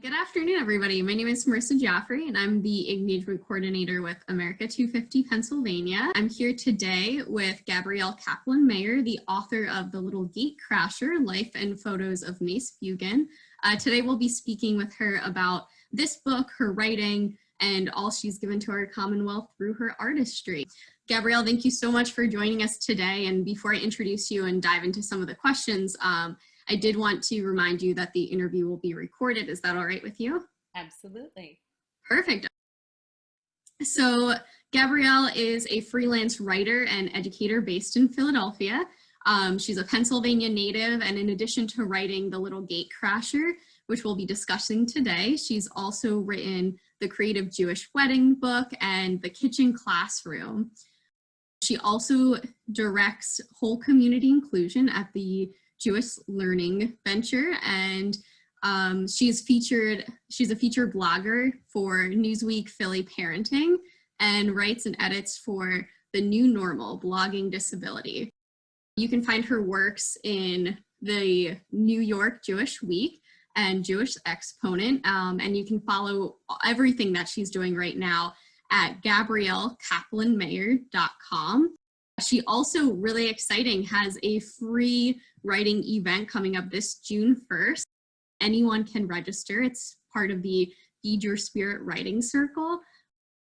Good afternoon, everybody. My name is Marissa Jaffrey, and I'm the engagement coordinator with America250 Pennsylvania. I'm here today with Gabrielle Kaplan-Mayer, the author of The Little Gate Crasher, Life and Photos of Mace Bugan. Today we'll be speaking with her about this book, her writing, and all she's given to our Commonwealth through her artistry. Gabrielle, thank you so much for joining us today. And before I introduce you and dive into some of the questions, I did want to remind you that the interview will be recorded. Is that all right with you? Absolutely. Perfect. So Gabrielle is a freelance writer and educator based in Philadelphia. She's a Pennsylvania native, and in addition to writing The Little Gate Crasher, which we'll be discussing today, she's also written The Creative Jewish Wedding book and The Kitchen Classroom. She also directs whole community inclusion at the Jewish Learning Venture, and she's a featured blogger for Newsweek Philly Parenting and writes and edits for The New Normal Blogging Disability. You can find her works in the New York Jewish Week and Jewish Exponent, and you can follow everything that she's doing right now at GabrielleKaplanMayer.com. She also, really exciting, has a free writing event coming up this June 1st. Anyone can register. It's part of the Feed Your Spirit Writing Circle.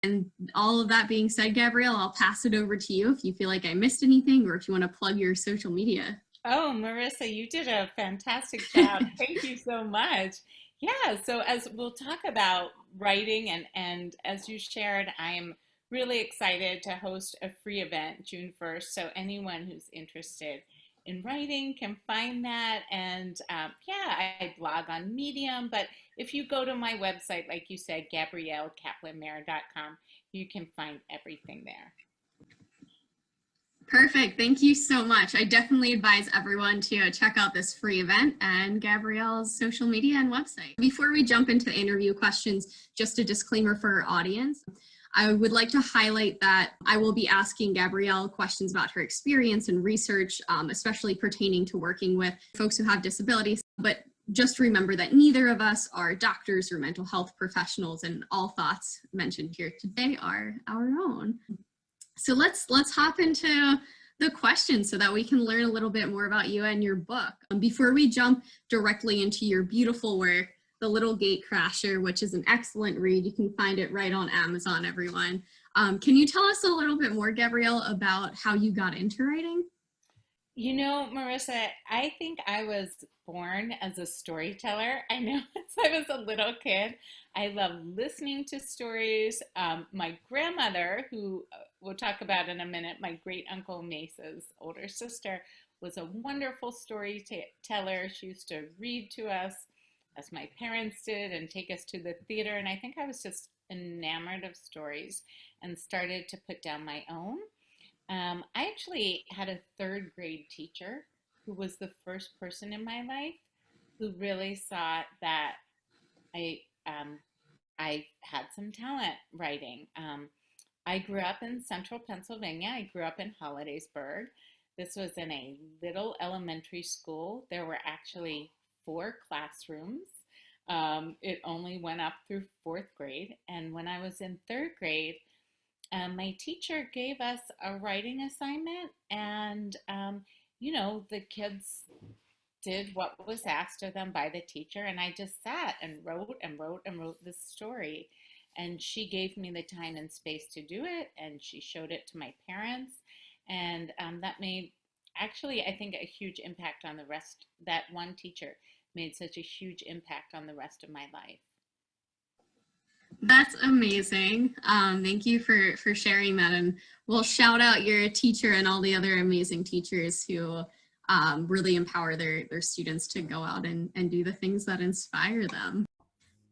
And all of that being said, Gabrielle, I'll pass it over to you if you feel like I missed anything or if you want to plug your social media. Oh, Marissa, you did a fantastic job. Thank you so much. Yeah, so as we'll talk about writing and as you shared, I'm really excited to host a free event June 1st. So anyone who's interested in writing can find that. And yeah, I blog on Medium, but if you go to my website, like you said, GabrielleKaplanMayer.com, you can find everything there. Perfect. Thank you so much. I definitely advise everyone to check out this free event and Gabrielle's social media and website. Before we jump into the interview questions, just a disclaimer for our audience. I would like to highlight that I will be asking Gabrielle questions about her experience and research, especially pertaining to working with folks who have disabilities. But just remember that neither of us are doctors or mental health professionals, and all thoughts mentioned here today are our own. So let's hop into the questions so that we can learn a little bit more about you and your book. Before we jump directly into your beautiful work, The Little Gate Crasher, which is an excellent read. You can find it right on Amazon, everyone. Can you tell us a little bit more, Gabrielle, about how you got into writing? You know, Marissa, I think I was born as a storyteller. I know since I was a little kid, I love listening to stories. My grandmother, who we'll talk about in a minute, my great uncle Mace's older sister, was a wonderful storyteller. She used to read to us, as my parents did, and take us to the theater. And I think I was just enamored of stories and started to put down my own. I actually had a third grade teacher who was the first person in my life who really saw that I had some talent writing. I grew up in central Pennsylvania. I grew up in Hollidaysburg. This was in a little elementary school. There were actually 4 classrooms. It only went up through 4th grade. And when I was in 3rd grade, my teacher gave us a writing assignment, and you know, the kids did what was asked of them by the teacher, and I just sat and wrote and wrote and wrote this story. And she gave me the time and space to do it, and she showed it to my parents, and that made actually, I think, a huge impact on the rest. That one teacher made such a huge impact on the rest of my life. That's amazing. Thank you for sharing that. And we'll shout out your teacher and all the other amazing teachers who really empower their students to go out and do the things that inspire them.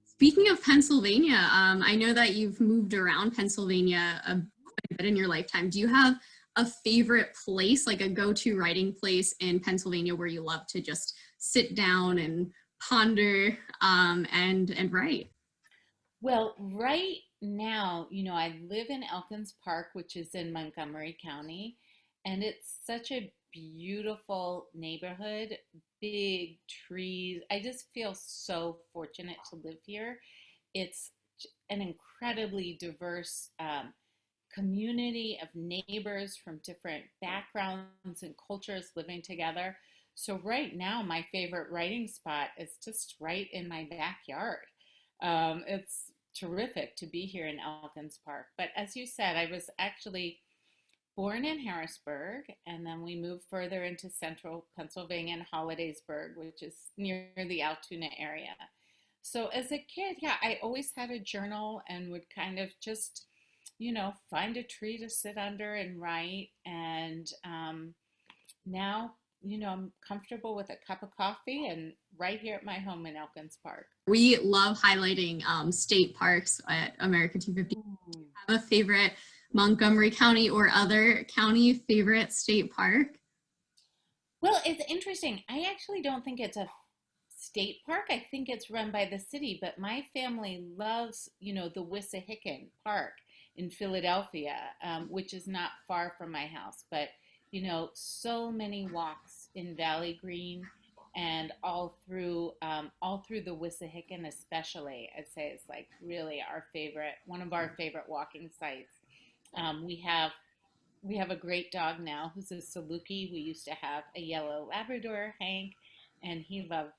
Speaking of Pennsylvania, I know that you've moved around Pennsylvania quite a bit in your lifetime. Do you have a favorite place, like a go-to writing place in Pennsylvania where you love to just sit down and ponder and write? Well, right now, you know, I live in Elkins Park, which is in Montgomery County, and it's such a beautiful neighborhood, big trees. I just feel so fortunate to live here. It's an incredibly diverse community of neighbors from different backgrounds and cultures living together. So right now, my favorite writing spot is just right in my backyard. It's terrific to be here in Elkins Park. But as you said, I was actually born in Harrisburg, and then we moved further into central Pennsylvania in Hollidaysburg, which is near the Altoona area. So as a kid, yeah, I always had a journal and would kind of just, find a tree to sit under and write. And now, I'm comfortable with a cup of coffee and right here at my home in Elkins Park. We love highlighting state parks at America 250. Ooh. Have a favorite Montgomery County or other county favorite state park? Well, it's interesting. I actually don't think it's a state park. I think it's run by the city, but my family loves, the Wissahickon Park in Philadelphia, which is not far from my house. But, so many walks in Valley Green and all through the Wissahickon, especially. I'd say it's like really one of our favorite walking sites. Um, we have we have a great dog now who's a Saluki. We used to have a yellow Labrador, Hank, and he loved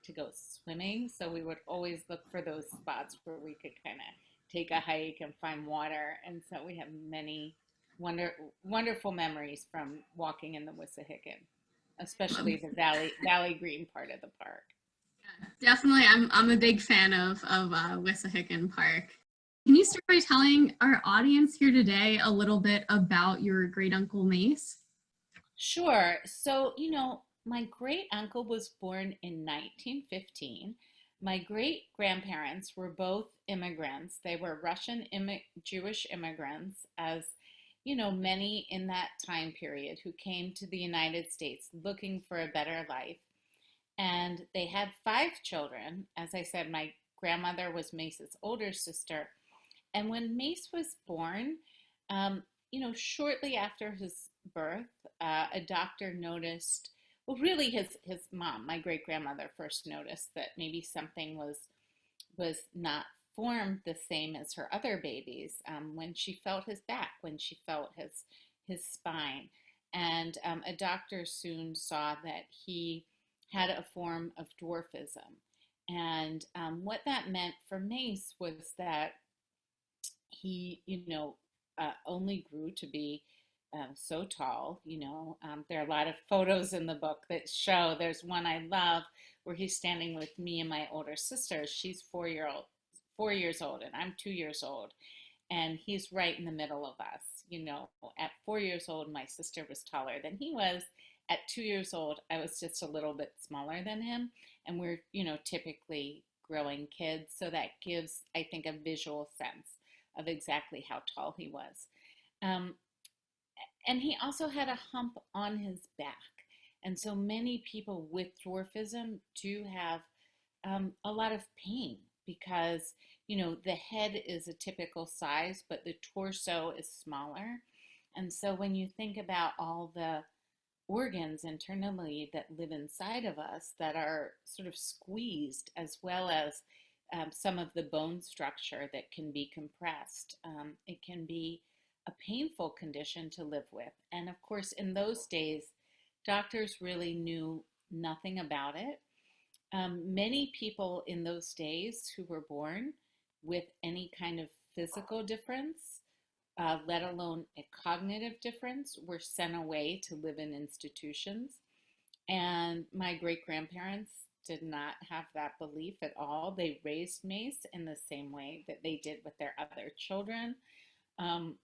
to go swimming. So we would always look for those spots where we could kind of take a hike and find water. And so we have many wonderful memories from walking in the Wissahickon, especially the Valley Green part of the park. Definitely, I'm a big fan of Wissahickon Park. Can you start by telling our audience here today a little bit about your great uncle Mace? Sure. So, my great uncle was born in 1915. My great grandparents were both immigrants. They were Russian Jewish immigrants, as many in that time period who came to the United States looking for a better life. And they had five children. As I said, my grandmother was Mace's older sister. And when Mace was born, shortly after his birth, a doctor noticed, well, really his mom, my great grandmother, first noticed that maybe something was not formed the same as her other babies when she felt his back, when she felt his spine. And a doctor soon saw that he had a form of dwarfism. And what that meant for Mace was that he, only grew to be so tall. There are a lot of photos in the book that show. There's one I love where he's standing with me and my older sister. She's 4 years old, and I'm 2 years old, and he's right in the middle of us. At 4 years old, my sister was taller than he was. At 2 years old, I was just a little bit smaller than him, and we're, typically growing kids, so that gives, I think, a visual sense of exactly how tall he was. Um, and he also had a hump on his back. And so many people with dwarfism do have a lot of pain because, the head is a typical size, but the torso is smaller. And so when you think about all the organs internally that live inside of us that are sort of squeezed, as well as some of the bone structure that can be compressed, it can be a painful condition to live with. And of course, in those days, doctors really knew nothing about it. Many people in those days who were born with any kind of physical difference, let alone a cognitive difference, were sent away to live in institutions. And my great grandparents did not have that belief at all. They raised Mace in the same way that they did with their other children. Um,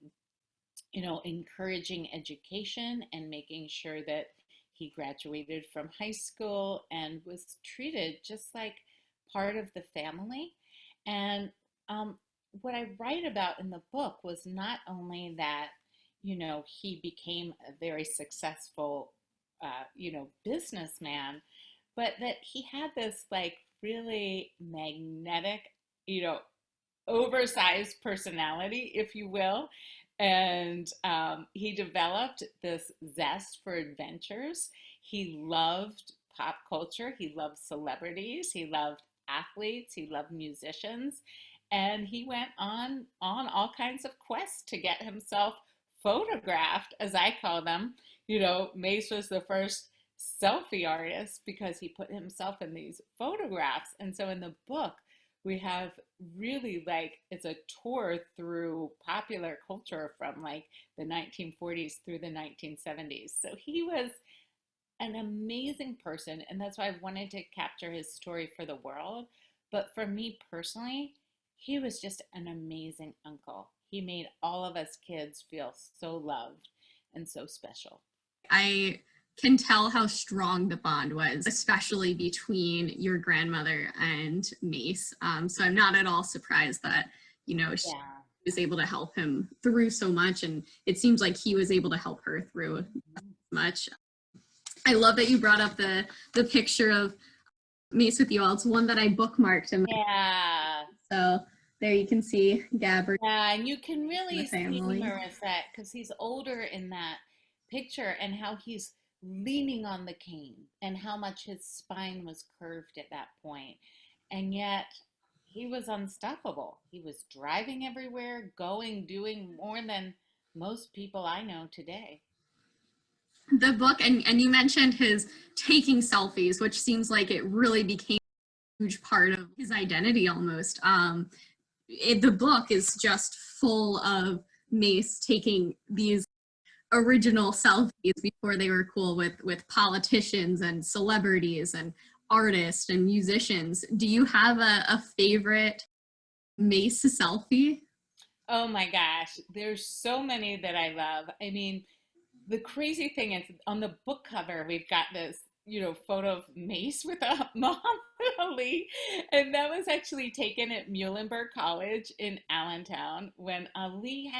Encouraging education and making sure that he graduated from high school and was treated just like part of the family. And what I write about in the book was not only that, he became a very successful, businessman, but that he had this like really magnetic, you know, oversized personality, if you will. And he developed this zest for adventures. He loved pop culture. He loved celebrities. He loved athletes. He loved musicians. And he went on all kinds of quests to get himself photographed, as I call them. You know, Mace was the first selfie artist because he put himself in these photographs. And so in the book, we have really like it's a tour through popular culture from like the 1940s through the 1970s. So he was an amazing person, and that's why I wanted to capture his story for the world. But for me personally, he was just an amazing uncle. He made all of us kids feel so loved and so special. I can tell how strong the bond was, especially between your grandmother and Mace. So I'm not at all surprised that, she Yeah. was able to help him through so much. And it seems like he was able to help her through much. I love that you brought up the picture of Mace with you all. It's one that I bookmarked. Yeah. So there you can see Gabrielle Yeah, and you can and the really see family. Marissa because he's older in that picture and how he's leaning on the cane and how much his spine was curved at that point. And yet he was unstoppable. He was driving everywhere, going, doing more than most people I know today. The book, and you mentioned his taking selfies, which seems like it really became a huge part of his identity almost. The book is just full of Mace taking these original selfies before they were cool with politicians and celebrities and artists and musicians. Do you have a favorite Mace selfie? Oh my gosh, there's so many that I love. I mean, the crazy thing is on the book cover we've got this photo of Mace with a Muhammad Ali, and that was actually taken at Muhlenberg College in Allentown when Ali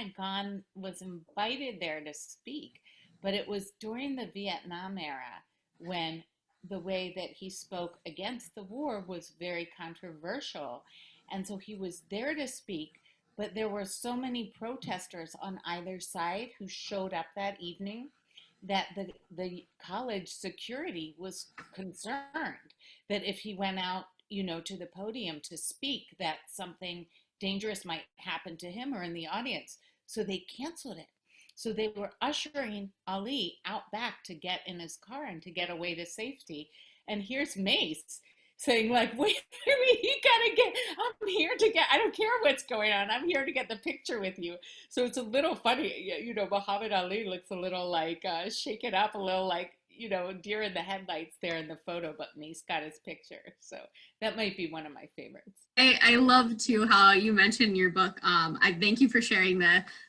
was invited there to speak, but it was during the Vietnam era when the way that he spoke against the war was very controversial, and so he was there to speak, but there were so many protesters on either side who showed up that evening that the college security was concerned that if he went out, to the podium to speak, that something dangerous might happen to him or in the audience. So they canceled it. So they were ushering Ali out back to get in his car and to get away to safety. And here's Mace saying like, wait, you gotta get, I'm here to get, I don't care what's going on, I'm here to get the picture with you. So it's a little funny, Muhammad Ali looks a little like shaken up, a little like, deer in the headlights there in the photo, but Mace got his picture. So that might be one of my favorites. I love too how you mentioned your book. I thank you for sharing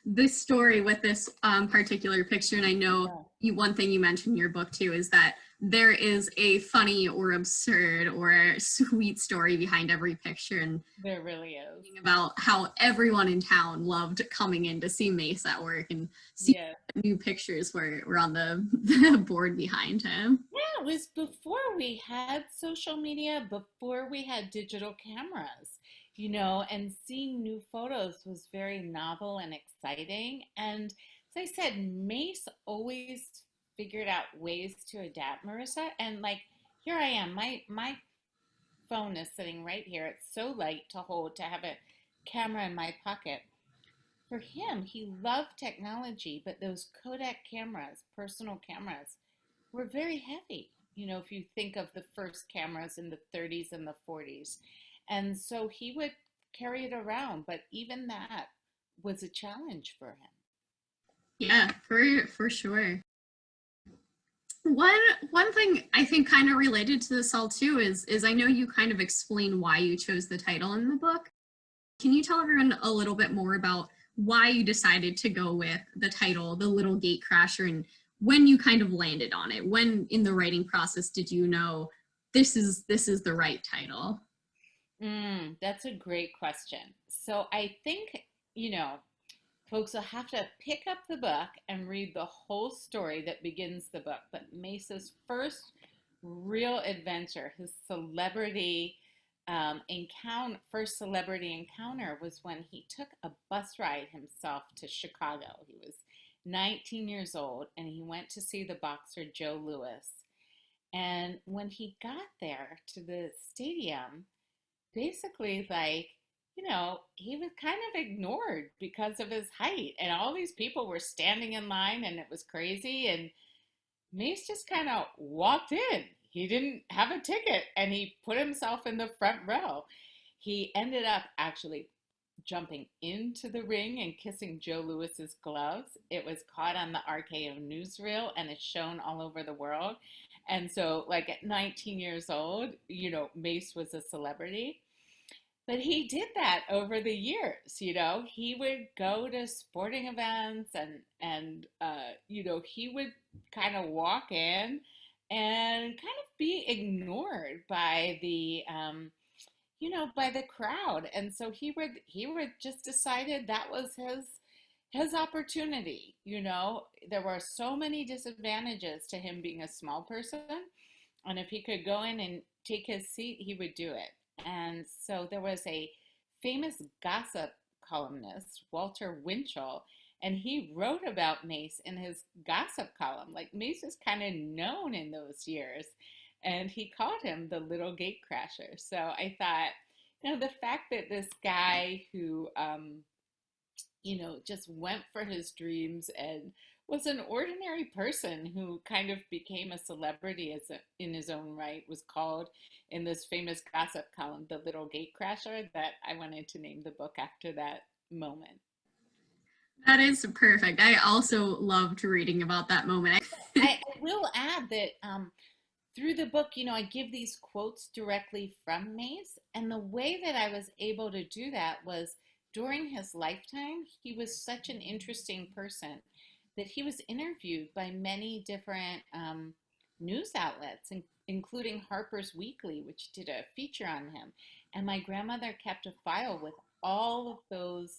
this story with this particular picture. And I know Yeah. one thing you mentioned in your book too is that there is a funny or absurd or sweet story behind every picture, and There really is. about how everyone in town loved coming in to see Mace at work and see Yeah. new pictures were on the board behind him. Yeah, it was before we had social media, before we had digital cameras, and seeing new photos was very novel and exciting. And as I said, Mace always figured out ways to adapt, Marissa. And like, here I am, my phone is sitting right here. It's so light to hold, to have a camera in my pocket. For him, he loved technology, but those Kodak cameras, personal cameras, were very heavy. If you think of the first cameras in the 30s and the 40s. And so he would carry it around, but even that was a challenge for him. Yeah, for sure. One thing I think kind of related to this all too is I know you kind of explain why you chose the title in the book. Can you tell everyone a little bit more about why you decided to go with the title, The Little Gate Crasher, and when you kind of landed on it? When in the writing process did you know this is the right title? That's a great question. So I think, you know, folks will have to pick up the book and read the whole story that begins the book. But Mesa's first real adventure, his celebrity first celebrity encounter was when he took a bus ride himself to Chicago. He was 19 years old and he went to see the boxer Joe Louis. And when he got there to the stadium, basically, like, he was kind of ignored because of his height. And all these people were standing in line and it was crazy. And Mace just kind of walked in. He didn't have a ticket and he put himself in the front row. He ended up actually jumping into the ring and kissing Joe Louis's gloves. It was caught on the RKO newsreel and it's shown all over the world. And so, like at 19 years old, Mace was a celebrity. But he did that over the years. He would go to sporting events and he would kind of walk in and kind of be ignored by the crowd. And so he would just decided that was his opportunity. There were so many disadvantages to him being a small person. And if he could go in and take his seat, he would do it. And so there was a famous gossip columnist, Walter Winchell, and he wrote about Mace in his gossip column. Like, Mace was kind of known in those years, and he called him the little gate crasher. So I thought, the fact that this guy who, just went for his dreams and was an ordinary person who kind of became a celebrity in his own right, was called in this famous gossip column the little gate crasher, that I wanted to name the book after that moment. That is perfect. I also loved reading about that moment. I will add that through the book, I give these quotes directly from Mace. And the way that I was able to do that was during his lifetime, he was such an interesting person that he was interviewed by many different news outlets, including Harper's Weekly, which did a feature on him. And my grandmother kept a file with all of those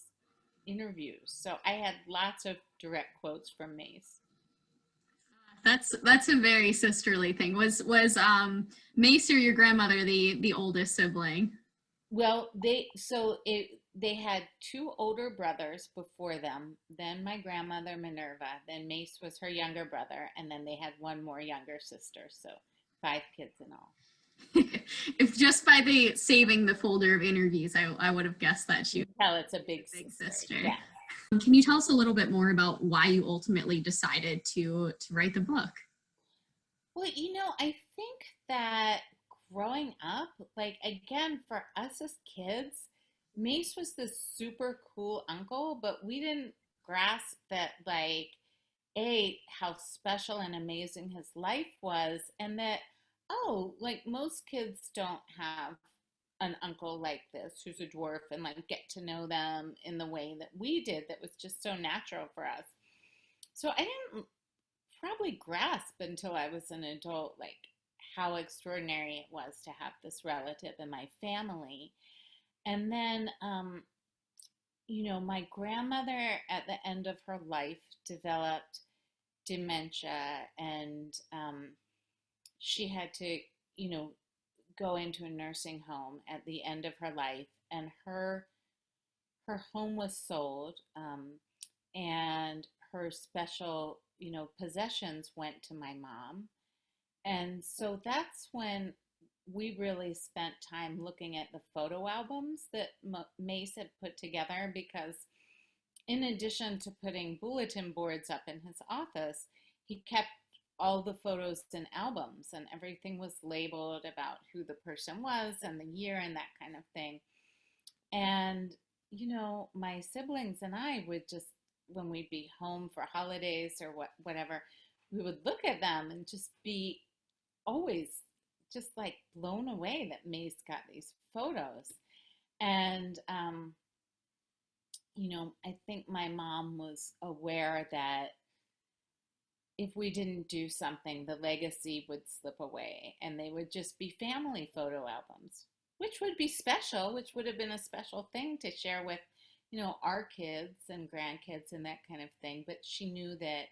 interviews. So I had lots of direct quotes from Mace. That's a very sisterly thing. Was Mace or your grandmother the oldest sibling? Well, they had two older brothers before them, then my grandmother Minerva, then Mace was her younger brother, and then they had one more younger sister, so 5 kids in all. If just by saving the folder of interviews, I would have guessed that she was it's a big sister. Yeah. Can you tell us a little bit more about why you ultimately decided to write the book? Well, I think that growing up, like, again, for us as kids, Mace was this super cool uncle, but we didn't grasp that, like, how special and amazing his life was, and that, like, most kids don't have an uncle like this who's a dwarf and, like, get to know them in the way that we did, that was just so natural for us. So I didn't probably grasp until I was an adult, like, how extraordinary it was to have this relative in my family. And then, my grandmother at the end of her life developed dementia, and she had to, go into a nursing home at the end of her life, and her home was sold, and her special, possessions went to my mom. And so that's when we really spent time looking at the photo albums that Mace had put together, because in addition to putting bulletin boards up in his office, he kept all the photos in albums, and everything was labeled about who the person was and the year and that kind of thing. And, my siblings and I would just, when we'd be home for holidays or whatever, we would look at them and just be always just, like, blown away that Mace got these photos. And, I think my mom was aware that if we didn't do something, the legacy would slip away and they would just be family photo albums, which would be special, which would have been a special thing to share with, our kids and grandkids and that kind of thing. But she knew that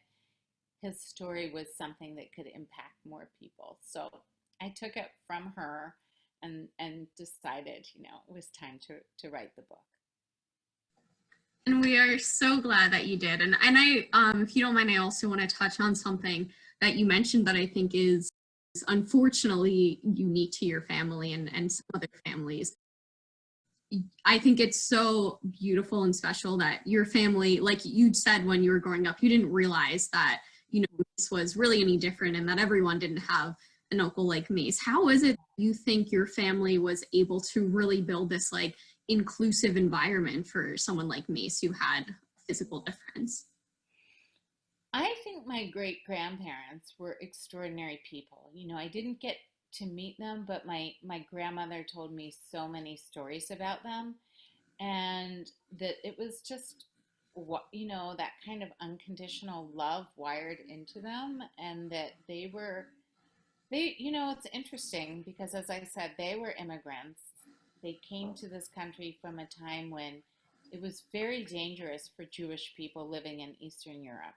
his story was something that could impact more people. So I took it from her, and decided, it was time to write the book. And we are so glad that you did. And I, if you don't mind, I also want to touch on something that you mentioned that I think is unfortunately unique to your family and some other families. I think it's so beautiful and special that your family, like you said when you were growing up, you didn't realize that, this was really any different and that everyone didn't have an uncle like Mace. How is it you think your family was able to really build this like inclusive environment for someone like Mace who had physical difference? I think my great grandparents were extraordinary people. I didn't get to meet them, but my grandmother told me so many stories about them, and that it was just what, that kind of unconditional love wired into them, and that it's interesting because, as I said, they were immigrants. They came to this country from a time when it was very dangerous for Jewish people living in Eastern Europe.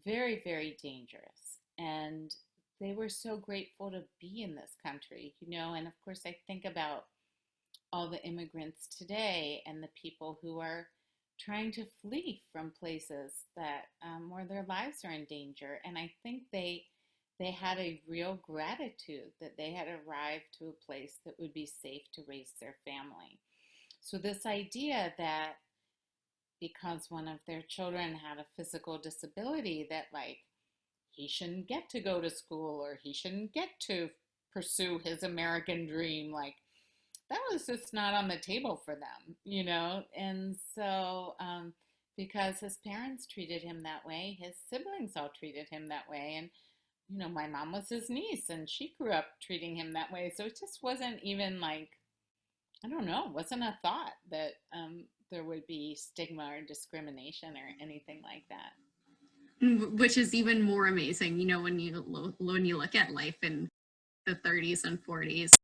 Very, very dangerous. And they were so grateful to be in this country, and of course, I think about all the immigrants today and the people who are trying to flee from places that where their lives are in danger. And I think they had a real gratitude that they had arrived to a place that would be safe to raise their family. So this idea that because one of their children had a physical disability, that like he shouldn't get to go to school or he shouldn't get to pursue his American dream, like that was just not on the table for them. And so, because his parents treated him that way, his siblings all treated him that way. And, my mom was his niece and she grew up treating him that way. So it just wasn't even like, I don't know, wasn't a thought that there would be stigma or discrimination or anything like that. Which is even more amazing, when you look at life in the 30s and 40s.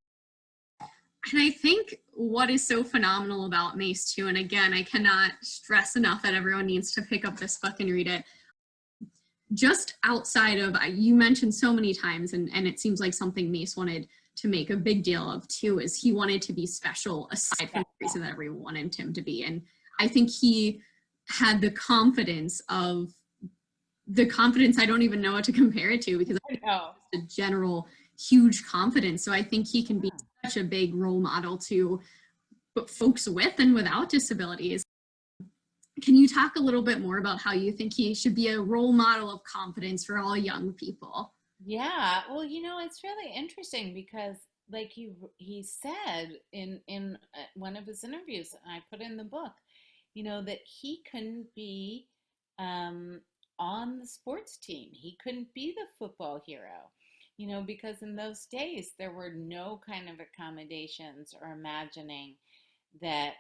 And I think what is so phenomenal about Mace too, and again, I cannot stress enough that everyone needs to pick up this book and read it. Just outside of, you mentioned so many times, and it seems like something Mace wanted to make a big deal of too, is he wanted to be special aside from the reason that everyone wanted him to be. And I think he had the confidence, I don't even know what to compare it to, because I know. It's a general huge confidence. So I think he can be such a big role model to folks with and without disabilities. Can you talk a little bit more about how you think he should be a role model of confidence for all young people? Yeah, well, it's really interesting because, like he said in one of his interviews, I put in the book, that he couldn't be on the sports team. He couldn't be the football hero, because in those days there were no kind of accommodations or imagining that,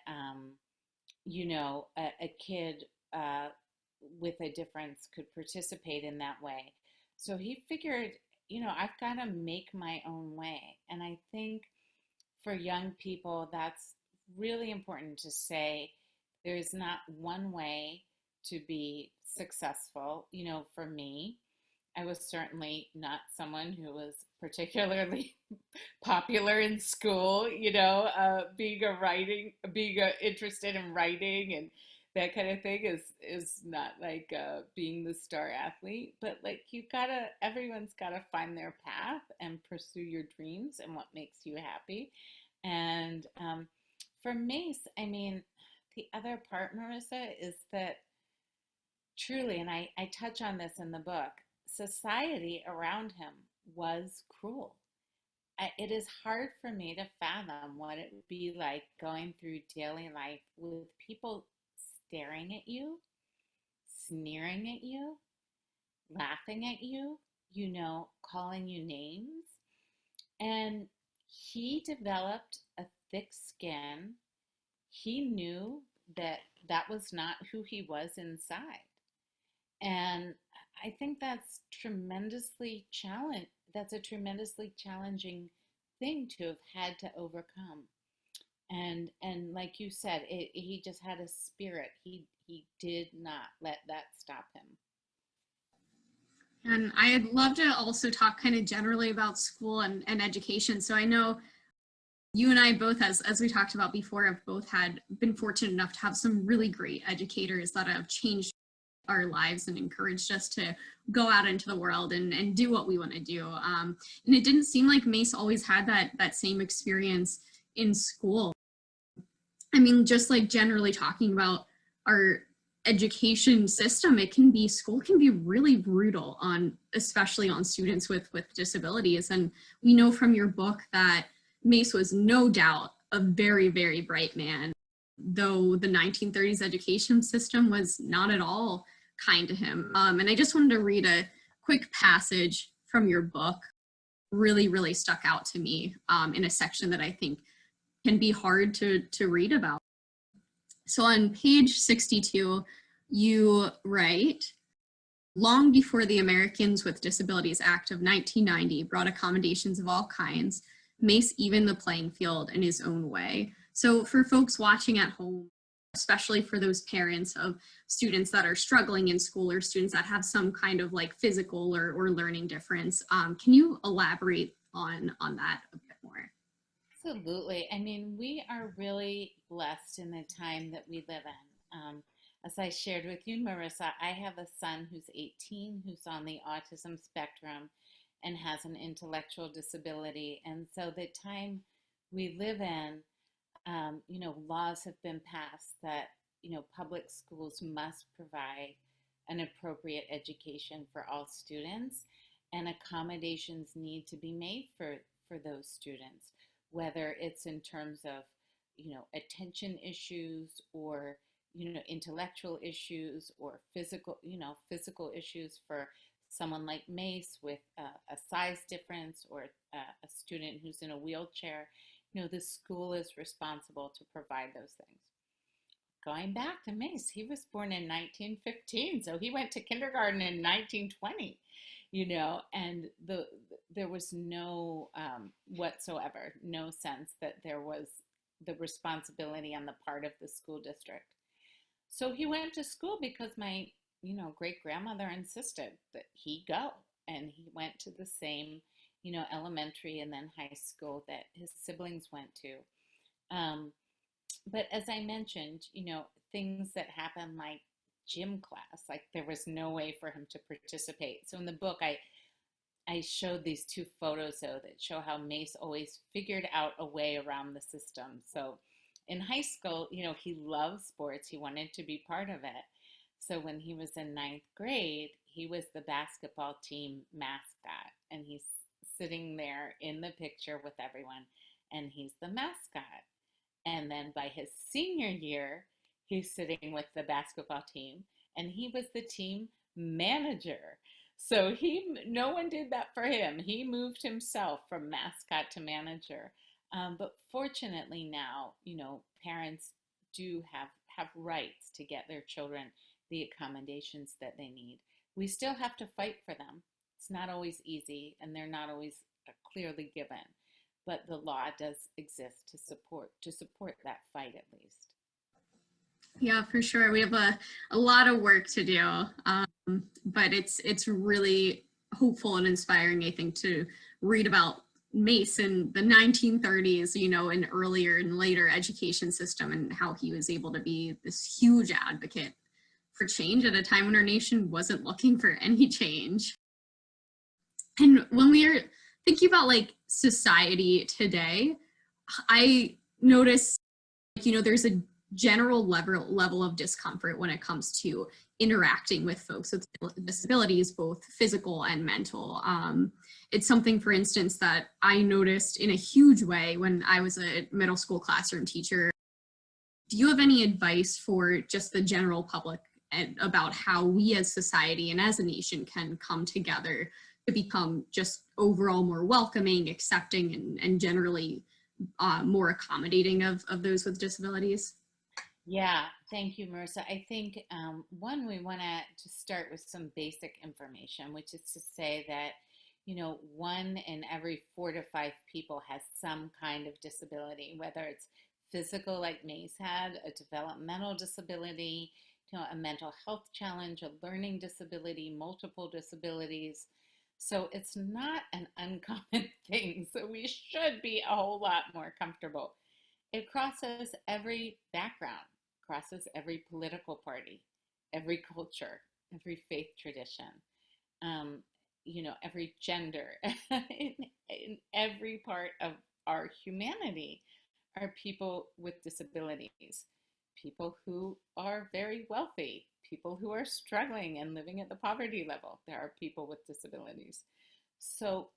a kid with a difference could participate in that way. So he figured, I've got to make my own way. And I think for young people, that's really important to say there's not one way to be successful. For me, I was certainly not someone who was particularly popular in school, being interested in writing and that kind of thing is not like being the star athlete, but like everyone's gotta find their path and pursue your dreams and what makes you happy. And for Mace, I mean, the other part, Marissa, is that truly, and I touch on this in the book, society around him was cruel. It is hard for me to fathom what it would be like going through daily life with people staring at you, sneering at you, laughing at you, calling you names. And he developed a thick skin. He knew that that was not who he was inside. And I think that's a tremendously challenging thing to have had to overcome. And like you said, he just had a spirit. He did not let that stop him. And I'd love to also talk kind of generally about school and education. So I know You and I both, as we talked about before, have both been fortunate enough to have some really great educators that have changed our lives and encouraged us to go out into the world and do what we want to do. And it didn't seem like Mace always had that same experience in school. I mean, just like generally talking about our education system, school can be really brutal especially on students with disabilities. And we know from your book that Mace was no doubt a very, very bright man, though the 1930s education system was not at all kind to him. And I just wanted to read a quick passage from your book. Really, really stuck out to me in a section that I think can be hard to read about. So on page 62, you write, long before the Americans with Disabilities Act of 1990 brought accommodations of all kinds, Mace evened the playing field in his own way. So for folks watching at home, especially for those parents of students that are struggling in school or students that have some kind of like physical or learning difference, can you elaborate on that a bit more? Absolutely. I mean, we are really blessed in the time that we live in. As I shared with you, Marissa, I have a son who's 18 who's on the autism spectrum and has an intellectual disability. And so the time we live in, laws have been passed that, public schools must provide an appropriate education for all students, and accommodations need to be made for those students, whether it's in terms of, attention issues or, intellectual issues or physical issues for someone like Mace with a size difference or a student who's in a wheelchair. The school is responsible to provide those things. Going back to Mace, he was born in 1915, so he went to kindergarten in 1920, and there was no whatsoever, no sense that there was the responsibility on the part of the school district. So he went to school because my, great grandmother insisted that he go, and he went to the same, elementary and then high school that his siblings went to. But as I mentioned, things that happen like gym class, like there was no way for him to participate. So in the book, I showed these two photos though that show how Mace always figured out a way around the system. So in high school, he loved sports. He wanted to be part of it. So when he was in ninth grade, he was the basketball team mascot, and he's sitting there in the picture with everyone, and he's the mascot. And then by his senior year, he's sitting with the basketball team, and he was the team manager. So no one did that for him. He moved himself from mascot to manager. But fortunately now, parents do have rights to get their children the accommodations that they need. We still have to fight for them. It's not always easy, and they're not always clearly given, but the law does exist to support that fight at least. Yeah, for sure. We have a lot of work to do, but it's really hopeful and inspiring, I think, to read about Mace in the 1930s, an earlier and later education system, and how he was able to be this huge advocate for change at a time when our nation wasn't looking for any change. And when we are thinking about like society today, I notice, there's a general level of discomfort when it comes to interacting with folks with disabilities, both physical and mental. It's something, for instance, that I noticed in a huge way when I was a middle school classroom teacher. Do you have any advice for just the general public about how we as society and as a nation can come together to become just overall more welcoming, accepting, and generally more accommodating of those with disabilities? Yeah, thank you, Marissa. I think one, we want to start with some basic information, which is to say that, 1 in every 4 to 5 people has some kind of disability, whether it's physical, like Mace had, a developmental disability, a mental health challenge, a learning disability, multiple disabilities. So it's not an uncommon thing. So we should be a whole lot more comfortable. It crosses every background, crosses every political party, every culture, every faith tradition, um, every gender, in every part of our humanity are people with disabilities, people who are very wealthy, people who are struggling and living at the poverty level. There are people with disabilities. So,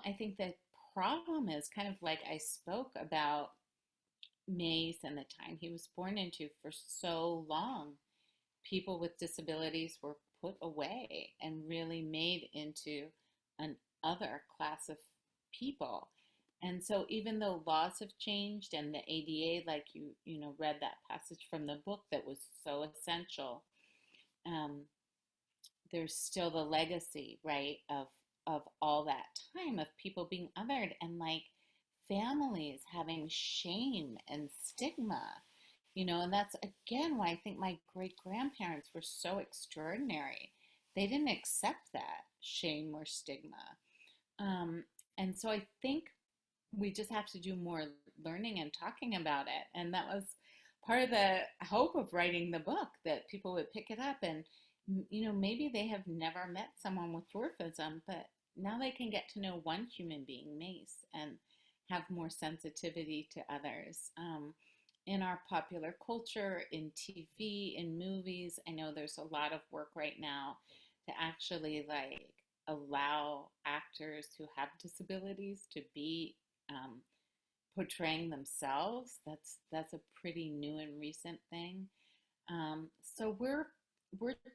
I think the problem is kind of like I spoke about Mace and the time he was born into. For so long, people with disabilities were put away and really made into an other class of people. And so even though laws have changed and the ADA, like read that passage from the book that was so essential, um, there's still the legacy, right, of all that time of people being othered, and like families having shame and stigma, and that's again why I think my great grandparents were so extraordinary. They didn't accept that shame or stigma. Um, and so I think we just have to do more learning and talking about it. And that was part of the hope of writing the book, that people would pick it up and, maybe they have never met someone with dwarfism, but now they can get to know one human being, Mace, and have more sensitivity to others. In our popular culture, in TV, in movies, I know there's a lot of work right now to actually like allow actors who have disabilities to be um, portraying themselves. That's a pretty new and recent thing. So we're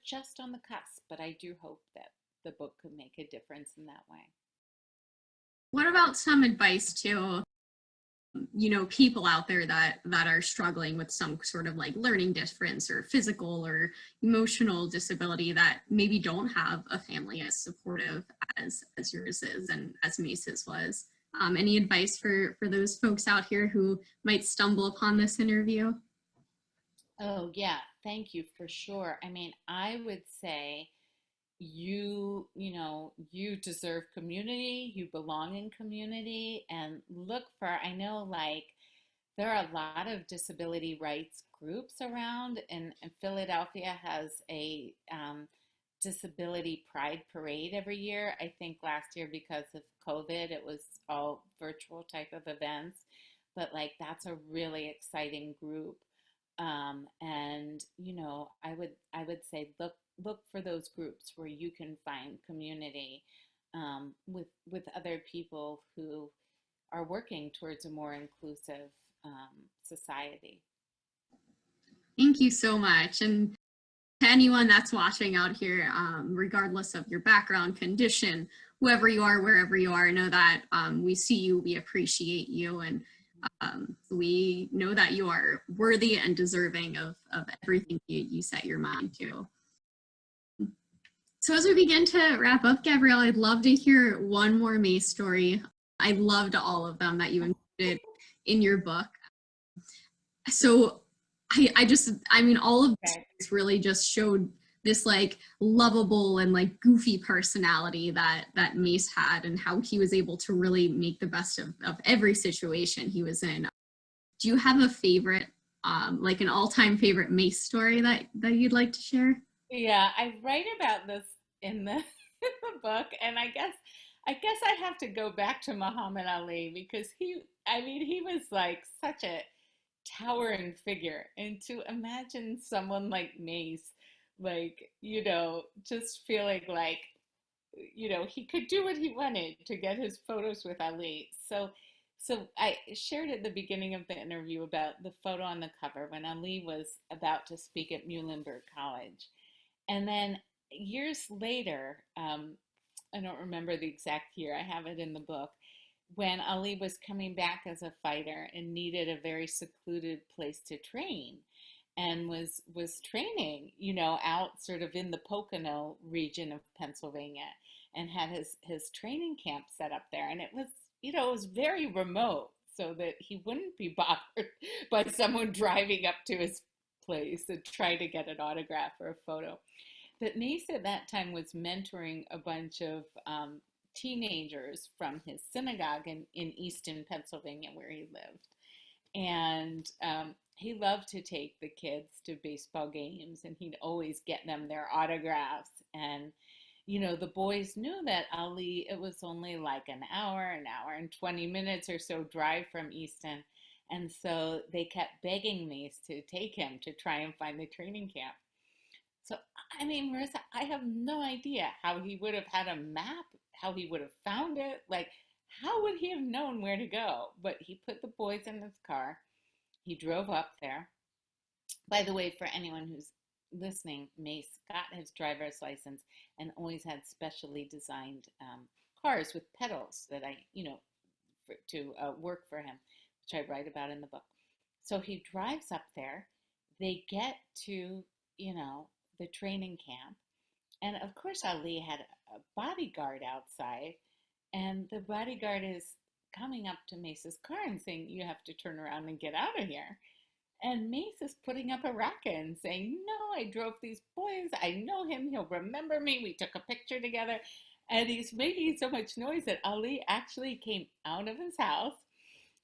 just on the cusp, but I do hope that the book could make a difference in that way. What about some advice to, people out there that are struggling with some sort of like learning difference or physical or emotional disability that maybe don't have a family as supportive as yours is and as Mace's was? Any advice for those folks out here who might stumble upon this interview? Oh, yeah, thank you for sure. I mean, I would say you deserve community, you belong in community, and look for, I know like there are a lot of disability rights groups around, and Philadelphia has a disability pride parade every year. I think last year, because of COVID, it was all virtual type of events, but like that's a really exciting group. And I would say look for those groups where you can find community, with other people who are working towards a more inclusive society. Thank you so much. And to anyone that's watching out here, regardless of your background, condition, whoever you are, wherever you are, know that we see you, we appreciate you, and we know that you are worthy and deserving of everything you set your mind to. So as we begin to wrap up, Gabrielle, I'd love to hear one more Mace story. I loved all of them that you included in your book. So all of this really just showed this like lovable and like goofy personality that Mace had, and how he was able to really make the best of every situation he was in. Do you have a favorite, like an all-time favorite Mace story that you'd like to share? Yeah, I write about this in the in the book, and I guess I have to go back to Muhammad Ali, because he was like such a towering figure. And to imagine someone like Mace, like, just feeling like, he could do what he wanted to get his photos with Ali. So I shared at the beginning of the interview about the photo on the cover when Ali was about to speak at Muhlenberg College. And then years later, I don't remember the exact year, I have it in the book, when Ali was coming back as a fighter and needed a very secluded place to train, and was training, out sort of in the Pocono region of Pennsylvania, and had his training camp set up there. And it was very remote, so that he wouldn't be bothered by someone driving up to his place and trying to get an autograph or a photo. But Mace at that time was mentoring a bunch of teenagers from his synagogue in Easton, Pennsylvania, where he lived. And he loved to take the kids to baseball games, and he'd always get them their autographs. And the boys knew that Ali, it was only like an hour and 20 minutes or so drive from Easton. And so they kept begging me to take him to try and find the training camp. So, I mean, Marissa, I have no idea how he would have had a map, how he would have found it. Like, how would he have known where to go? But he put the boys in his car. He drove up there. By the way, for anyone who's listening, Mace got his driver's license and always had specially designed cars with pedals that to work for him, which I write about in the book. So he drives up there. They get to, the training camp. And of course, Ali had a bodyguard outside. And the bodyguard is coming up to Mace's car and saying, "You have to turn around and get out of here." And Mace is putting up a racket and saying, "No, I drove these boys. I know him. He'll remember me. We took a picture together." And he's making so much noise that Ali actually came out of his house.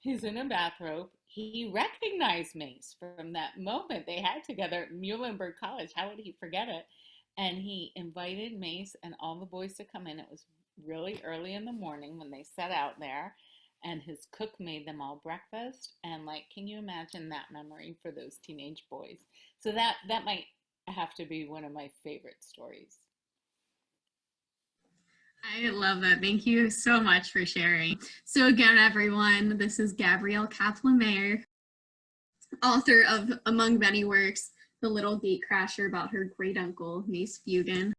He's in a bathrobe. He recognized Mace from that moment they had together at Muhlenberg College. How would he forget it? And he invited Mace and all the boys to come in. It was really early in the morning when they set out there. And his cook made them all breakfast. And can you imagine that memory for those teenage boys? So that might have to be one of my favorite stories. I love that. Thank you so much for sharing. So again, everyone, this is Gabrielle Kaplan-Mayer, author of, among many works, The Little Gatecrasher, about her great uncle, Mace Bugan.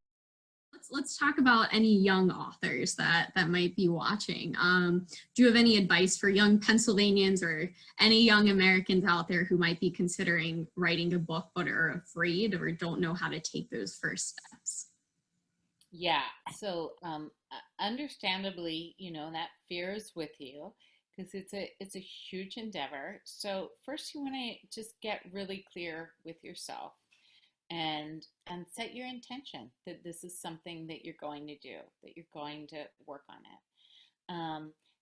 Let's talk about any young authors that might be watching. Do you have any advice for young Pennsylvanians or any young Americans out there who might be considering writing a book but are afraid or don't know how to take those first steps? Yeah, so understandably, that fear is with you because it's a huge endeavor. So first you want to just get really clear with yourself and set your intention that this is something that you're going to do, that you're going to work on it.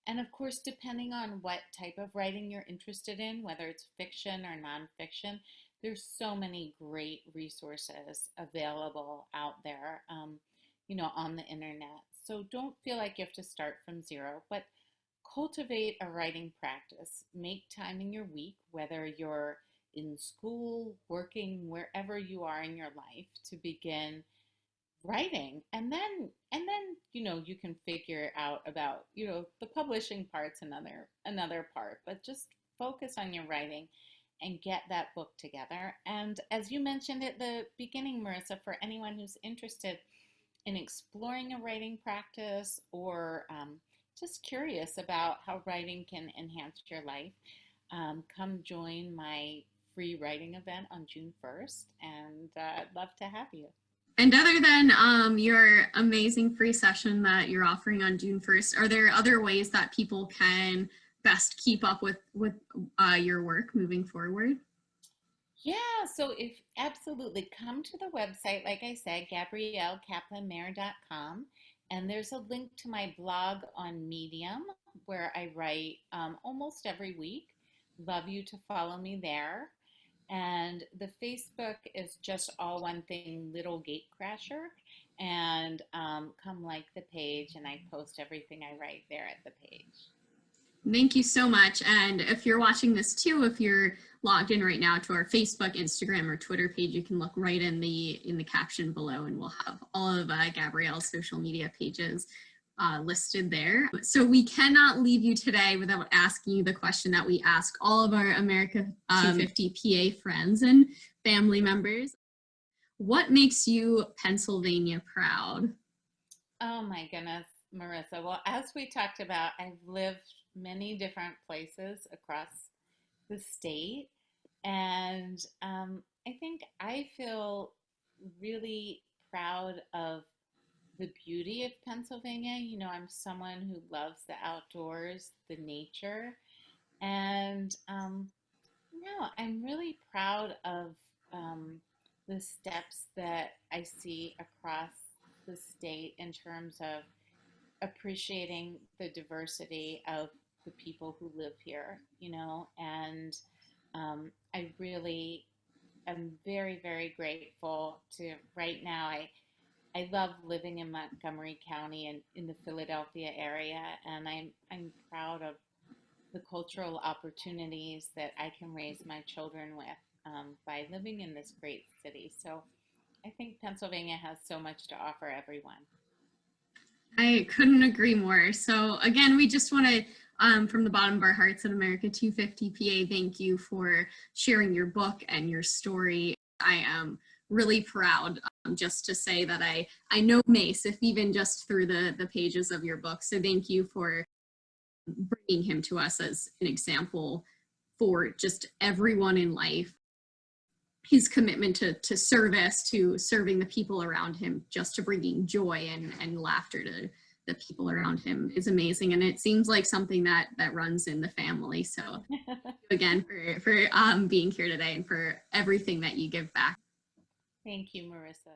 And of course, depending on what type of writing you're interested in, whether it's fiction or nonfiction, there's so many great resources available out there, on the internet. So don't feel like you have to start from zero, but cultivate a writing practice. Make time in your week, whether you're in school, working, wherever you are in your life, to begin writing. And then you can figure out about the publishing part's another part, but just focus on your writing and get that book together. And as you mentioned at the beginning, Marissa, for anyone who's interested in exploring a writing practice or just curious about how writing can enhance your life, come join my free writing event on June 1st, and I'd love to have you. And other than your amazing free session that you're offering on June 1st, are there other ways that people can best keep up with your work moving forward? Yeah, so if absolutely come to the website, like I said, GabrielleKaplanMayer.com, and there's a link to my blog on Medium where I write almost every week. Love you to follow me there. And the Facebook is just all one thing, Little Gatecrasher. And come like the page, and I post everything I write there at the page. Thank you so much. And if you're watching this too, if you're logged in right now to our Facebook, Instagram, or Twitter page, you can look right in the caption below, and we'll have all of Gabrielle's social media pages listed there. So we cannot leave you today without asking you the question that we ask all of our America250PA friends and family members. What makes you Pennsylvania proud? Oh my goodness, Marissa. Well, as we talked about, I've lived many different places across the state, and I think I feel really proud of the beauty of Pennsylvania. I'm someone who loves the outdoors, the nature, and I'm really proud of the steps that I see across the state in terms of appreciating the diversity of the people who live here, and I really am very, very grateful to right now. I love living in Montgomery County and in the Philadelphia area, and I'm proud of the cultural opportunities that I can raise my children with by living in this great city. So I think Pennsylvania has so much to offer everyone. I couldn't agree more. So again, we just want to, from the bottom of our hearts at America250PA, thank you for sharing your book and your story. I am really proud just to say that I know Mace, if even just through the pages of your book. So thank you for bringing him to us as an example for just everyone in life. His commitment to service, to serving the people around him, just to bringing joy and laughter to the people around him is amazing. And it seems like something that runs in the family. So thank you again for being here today and for everything that you give back. Thank you, Marissa.